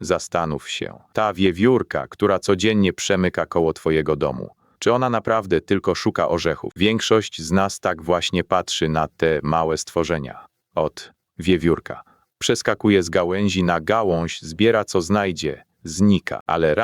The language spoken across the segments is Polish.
Zastanów się. Ta wiewiórka, która codziennie przemyka koło twojego domu. Czy ona naprawdę tylko szuka orzechów? Większość z nas tak właśnie patrzy na te małe stworzenia. Wiewiórka. Przeskakuje z gałęzi na gałąź, zbiera co znajdzie, znika. Ale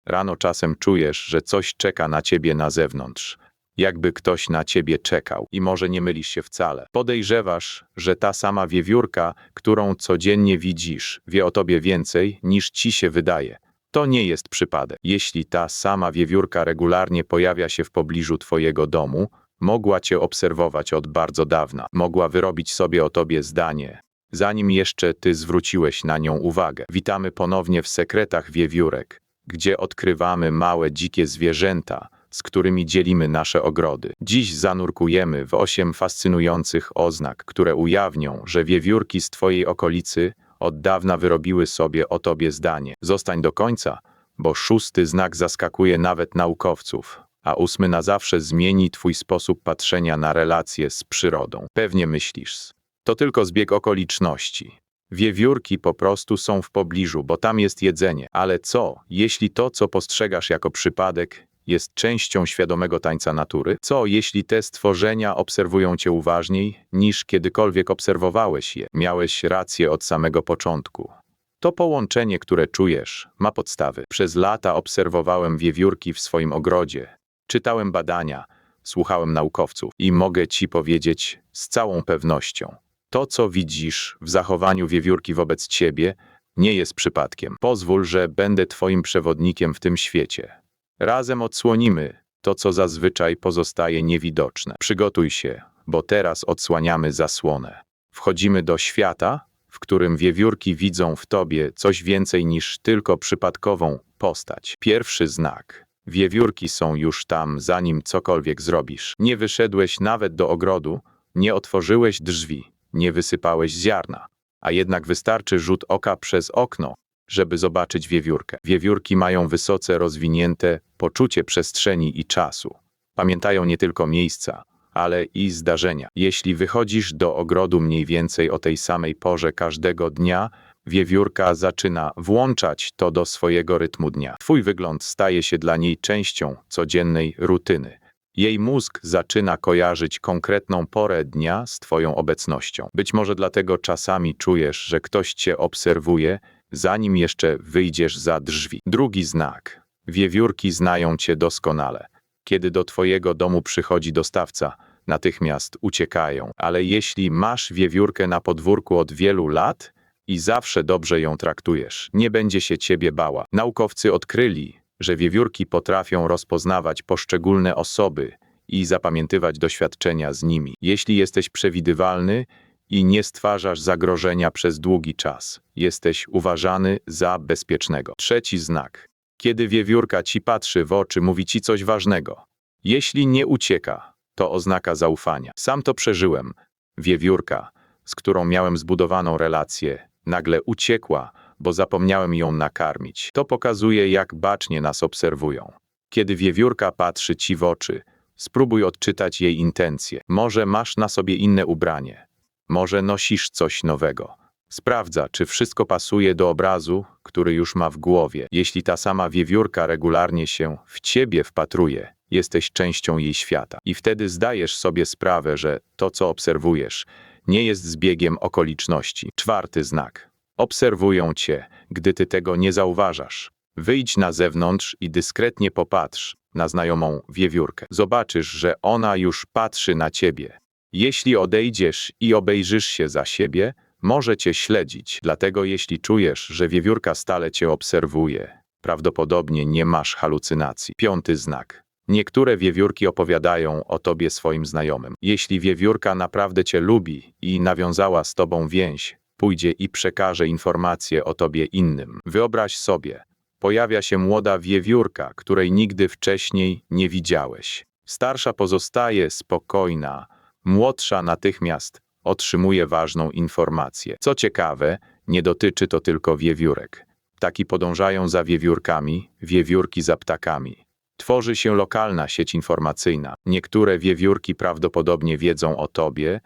rano czasem czujesz, że coś czeka na ciebie na zewnątrz. Jakby ktoś na ciebie czekał i może nie mylisz się wcale. Podejrzewasz, że ta sama wiewiórka, którą codziennie widzisz, wie o tobie więcej, niż ci się wydaje. To nie jest przypadek. Jeśli ta sama wiewiórka regularnie pojawia się w pobliżu twojego domu, mogła cię obserwować od bardzo dawna. Mogła wyrobić sobie o tobie zdanie, zanim jeszcze ty zwróciłeś na nią uwagę. Witamy ponownie w Sekretach Wiewiórek, gdzie odkrywamy małe, dzikie zwierzęta, z którymi dzielimy nasze ogrody. Dziś zanurkujemy w 8 fascynujących oznak, które ujawnią, że wiewiórki z twojej okolicy od dawna wyrobiły sobie o tobie zdanie. Zostań do końca, bo 6. znak zaskakuje nawet naukowców, a 8. na zawsze zmieni twój sposób patrzenia na relacje z przyrodą. Pewnie myślisz, to tylko zbieg okoliczności. Wiewiórki po prostu są w pobliżu, bo tam jest jedzenie. Ale co, jeśli to, co postrzegasz jako przypadek, jest częścią świadomego tańca natury? Co, jeśli te stworzenia obserwują cię uważniej, niż kiedykolwiek obserwowałeś je? Miałeś rację od samego początku. To połączenie, które czujesz, ma podstawy. Przez lata obserwowałem wiewiórki w swoim ogrodzie. Czytałem badania, słuchałem naukowców i mogę ci powiedzieć z całą pewnością. To, co widzisz w zachowaniu wiewiórki wobec ciebie, nie jest przypadkiem. Pozwól, że będę twoim przewodnikiem w tym świecie. Razem odsłonimy to, co zazwyczaj pozostaje niewidoczne. Przygotuj się, bo teraz odsłaniamy zasłonę. Wchodzimy do świata, w którym wiewiórki widzą w tobie coś więcej niż tylko przypadkową postać. Pierwszy znak. Wiewiórki są już tam, zanim cokolwiek zrobisz. Nie wyszedłeś nawet do ogrodu, nie otworzyłeś drzwi, nie wysypałeś ziarna. A jednak wystarczy rzut oka przez okno, żeby zobaczyć wiewiórkę. Wiewiórki mają wysoce rozwinięte poczucie przestrzeni i czasu. Pamiętają nie tylko miejsca, ale i zdarzenia. Jeśli wychodzisz do ogrodu mniej więcej o tej samej porze każdego dnia, wiewiórka zaczyna włączać to do swojego rytmu dnia. Twój wygląd staje się dla niej częścią codziennej rutyny. Jej mózg zaczyna kojarzyć konkretną porę dnia z twoją obecnością. Być może dlatego czasami czujesz, że ktoś cię obserwuje, zanim jeszcze wyjdziesz za drzwi. Drugi znak. Wiewiórki znają cię doskonale. Kiedy do twojego domu przychodzi dostawca, natychmiast uciekają. Ale jeśli masz wiewiórkę na podwórku od wielu lat i zawsze dobrze ją traktujesz, nie będzie się ciebie bała. Naukowcy odkryli, że wiewiórki potrafią rozpoznawać poszczególne osoby i zapamiętywać doświadczenia z nimi. Jeśli jesteś przewidywalny i nie stwarzasz zagrożenia przez długi czas, jesteś uważany za bezpiecznego. Trzeci znak. Kiedy wiewiórka ci patrzy w oczy, mówi ci coś ważnego. Jeśli nie ucieka, to oznaka zaufania. Sam to przeżyłem. Wiewiórka, z którą miałem zbudowaną relację, nagle uciekła, bo zapomniałem ją nakarmić. To pokazuje, jak bacznie nas obserwują. Kiedy wiewiórka patrzy ci w oczy, spróbuj odczytać jej intencje. Może masz na sobie inne ubranie. Może nosisz coś nowego. Sprawdza, czy wszystko pasuje do obrazu, który już ma w głowie. Jeśli ta sama wiewiórka regularnie się w ciebie wpatruje, jesteś częścią jej świata. I wtedy zdajesz sobie sprawę, że to, co obserwujesz, nie jest zbiegiem okoliczności. Czwarty znak. Obserwują cię, gdy ty tego nie zauważasz. Wyjdź na zewnątrz i dyskretnie popatrz na znajomą wiewiórkę. Zobaczysz, że ona już patrzy na ciebie. Jeśli odejdziesz i obejrzysz się za siebie, może cię śledzić. Dlatego jeśli czujesz, że wiewiórka stale cię obserwuje, prawdopodobnie nie masz halucynacji. Piąty znak. Niektóre wiewiórki opowiadają o tobie swoim znajomym. Jeśli wiewiórka naprawdę cię lubi i nawiązała z tobą więź, pójdzie i przekaże informacje o tobie innym. Wyobraź sobie, pojawia się młoda wiewiórka, której nigdy wcześniej nie widziałeś. Starsza pozostaje spokojna, młodsza natychmiast otrzymuje ważną informację. Co ciekawe, nie dotyczy to tylko wiewiórek. Ptaki podążają za wiewiórkami, wiewiórki za ptakami. Tworzy się lokalna sieć informacyjna. Niektóre wiewiórki prawdopodobnie wiedzą o tobie,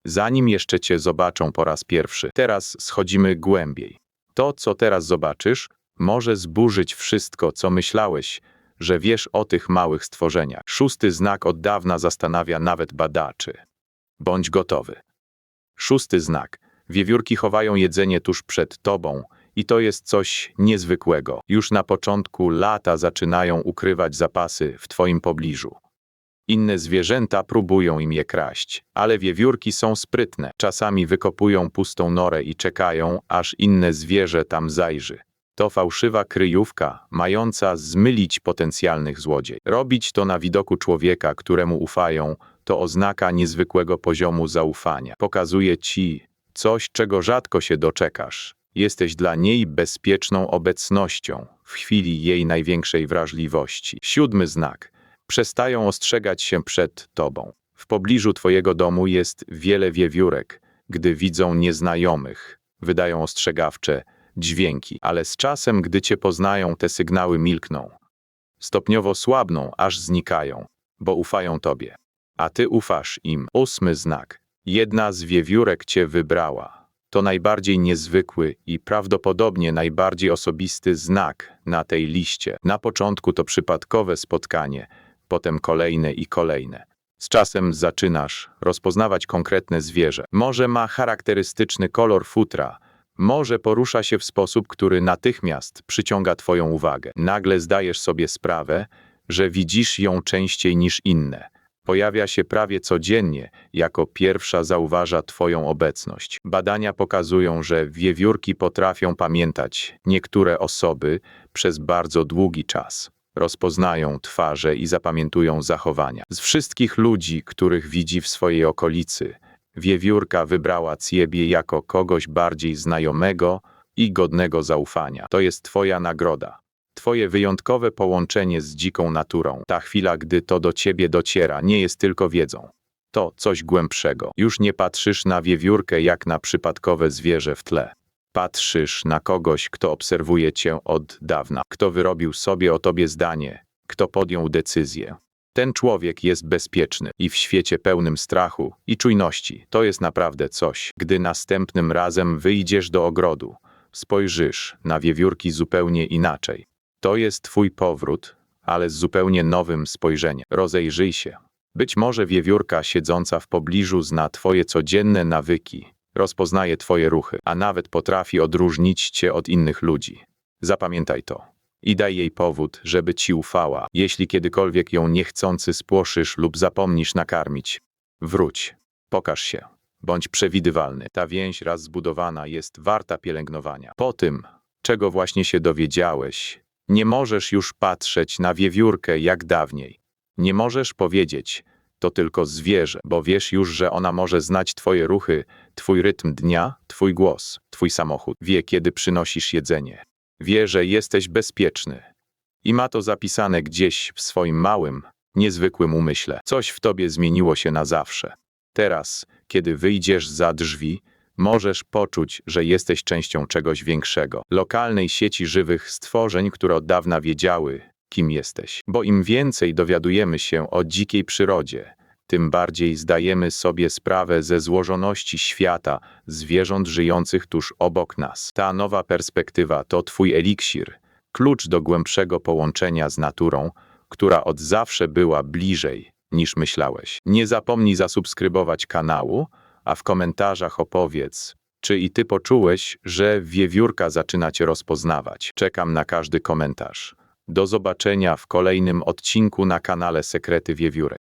zanim jeszcze cię zobaczą po raz pierwszy. Teraz schodzimy głębiej. To, co teraz zobaczysz, może zburzyć wszystko, co myślałeś, że wiesz o tych małych stworzeniach. 6. znak od dawna zastanawia nawet badaczy. Bądź gotowy. 6. znak. Wiewiórki chowają jedzenie tuż przed tobą i to jest coś niezwykłego. Już na początku lata zaczynają ukrywać zapasy w twoim pobliżu. Inne zwierzęta próbują im je kraść, ale wiewiórki są sprytne. Czasami wykopują pustą norę i czekają, aż inne zwierzę tam zajrzy. To fałszywa kryjówka, mająca zmylić potencjalnych złodziei. Robić to na widoku człowieka, któremu ufają, to oznaka niezwykłego poziomu zaufania. Pokazuje ci coś, czego rzadko się doczekasz. Jesteś dla niej bezpieczną obecnością w chwili jej największej wrażliwości. 7. znak. Przestają ostrzegać się przed tobą. W pobliżu twojego domu jest wiele wiewiórek. Gdy widzą nieznajomych, wydają ostrzegawcze dźwięki, ale z czasem, gdy cię poznają, te sygnały milkną. Stopniowo słabną, aż znikają, bo ufają tobie. A ty ufasz im. 8. znak. Jedna z wiewiórek cię wybrała. To najbardziej niezwykły i prawdopodobnie najbardziej osobisty znak na tej liście. Na początku to przypadkowe spotkanie, potem kolejne i kolejne. Z czasem zaczynasz rozpoznawać konkretne zwierzę. Może ma charakterystyczny kolor futra, może porusza się w sposób, który natychmiast przyciąga twoją uwagę. Nagle zdajesz sobie sprawę, że widzisz ją częściej niż inne. Pojawia się prawie codziennie, jako pierwsza zauważa twoją obecność. Badania pokazują, że wiewiórki potrafią pamiętać niektóre osoby przez bardzo długi czas. Rozpoznają twarze i zapamiętują zachowania. Z wszystkich ludzi, których widzi w swojej okolicy, wiewiórka wybrała ciebie jako kogoś bardziej znajomego i godnego zaufania. To jest twoja nagroda. Twoje wyjątkowe połączenie z dziką naturą. Ta chwila, gdy to do ciebie dociera, nie jest tylko wiedzą. To coś głębszego. Już nie patrzysz na wiewiórkę jak na przypadkowe zwierzę w tle. Patrzysz na kogoś, kto obserwuje cię od dawna, kto wyrobił sobie o tobie zdanie, kto podjął decyzję. Ten człowiek jest bezpieczny i w świecie pełnym strachu i czujności. To jest naprawdę coś. Gdy następnym razem wyjdziesz do ogrodu, spojrzysz na wiewiórki zupełnie inaczej. To jest twój powrót, ale z zupełnie nowym spojrzeniem. Rozejrzyj się. Być może wiewiórka siedząca w pobliżu zna twoje codzienne nawyki, rozpoznaje twoje ruchy, a nawet potrafi odróżnić cię od innych ludzi. Zapamiętaj to. I daj jej powód, żeby ci ufała, jeśli kiedykolwiek ją niechcący spłoszysz lub zapomnisz nakarmić. Wróć. Pokaż się. Bądź przewidywalny. Ta więź raz zbudowana jest warta pielęgnowania. Po tym, czego właśnie się dowiedziałeś, nie możesz już patrzeć na wiewiórkę jak dawniej. Nie możesz powiedzieć, to tylko zwierzę, bo wiesz już, że ona może znać twoje ruchy, twój rytm dnia, twój głos, twój samochód. Wie, kiedy przynosisz jedzenie. Wie, że jesteś bezpieczny. I ma to zapisane gdzieś w swoim małym, niezwykłym umyśle. Coś w tobie zmieniło się na zawsze. Teraz, kiedy wyjdziesz za drzwi, możesz poczuć, że jesteś częścią czegoś większego. Lokalnej sieci żywych stworzeń, które od dawna wiedziały, kim jesteś. Bo im więcej dowiadujemy się o dzikiej przyrodzie, tym bardziej zdajemy sobie sprawę ze złożoności świata zwierząt żyjących tuż obok nas. Ta nowa perspektywa to twój eliksir, klucz do głębszego połączenia z naturą, która od zawsze była bliżej niż myślałeś. Nie zapomnij zasubskrybować kanału, a w komentarzach opowiedz, czy i ty poczułeś, że wiewiórka zaczyna cię rozpoznawać. Czekam na każdy komentarz. Do zobaczenia w kolejnym odcinku na kanale Sekrety Wiewiórek.